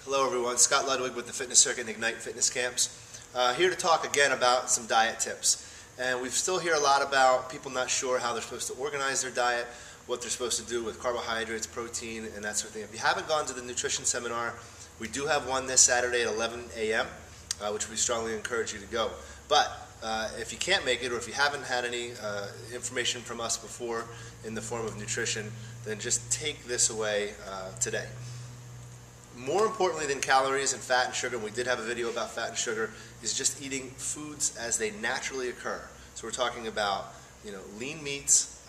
Hello everyone, Scott Ludwig with the Fitness Circuit and Ignite Fitness Camps. Here to talk again about some diet tips. And we still hear a lot about people not sure how they're supposed to organize their diet, what they're supposed to do with carbohydrates, protein, and that sort of thing. If you haven't gone to the nutrition seminar, we do have one this Saturday at 11 a.m., which we strongly encourage you to go. But if you can't make it, or if you haven't had any information from us before in the form of nutrition, then just take this away today. More importantly than calories and fat and sugar, and we did have a video about fat and sugar, is just eating foods as they naturally occur. So we're talking about, lean meats,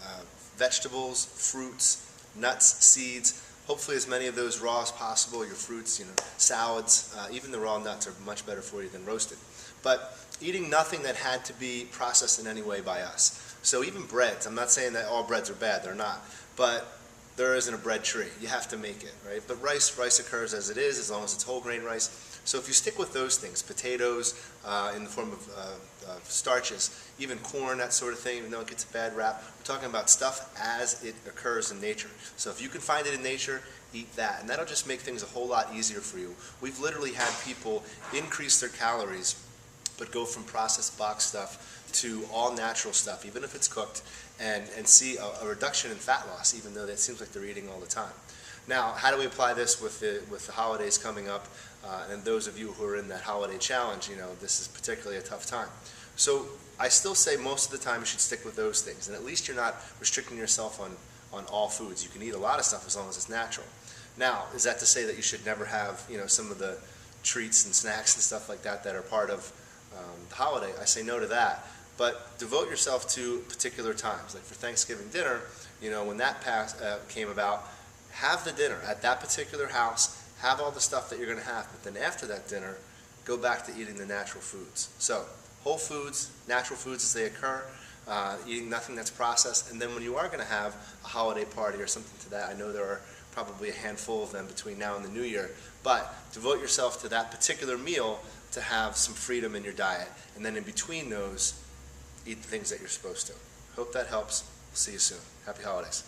vegetables, fruits, nuts, seeds, hopefully as many of those raw as possible. Your fruits, salads, even the raw nuts are much better for you than roasted. But eating nothing that had to be processed in any way by us. So even breads, I'm not saying that all breads are bad, they're not, but there isn't a bread tree. You have to make it, right? But rice occurs as it is, as long as it's whole grain rice. So if you stick with those things, potatoes in the form of starches, even corn, that sort of thing, even though it gets a bad rap, we're talking about stuff as it occurs in nature. So if you can find it in nature, eat that. And that'll just make things a whole lot easier for you. We've literally had people increase their calories but go from processed box stuff to all natural stuff, even if it's cooked, and see a reduction in fat loss, even though that seems like they're eating all the time. Now, how do we apply this with the holidays coming up, and those of you who are in that holiday challenge, this is particularly a tough time. So I still say most of the time you should stick with those things, and at least you're not restricting yourself on all foods. You can eat a lot of stuff as long as it's natural. Now, is that to say that you should never have some of the treats and snacks and stuff like that that are part of the holiday? I say no to that. But devote yourself to particular times. Like for Thanksgiving dinner, when that came about, have the dinner at that particular house, have all the stuff that you're going to have, but then after that dinner, go back to eating the natural foods. So whole foods, natural foods as they occur, eating nothing that's processed, and then when you are going to have a holiday party or something to that, I know there are probably a handful of them between now and the new year, but devote yourself to that particular meal to have some freedom in your diet, and then in between those, eat the things that you're supposed to. Hope that helps. See you soon. Happy holidays.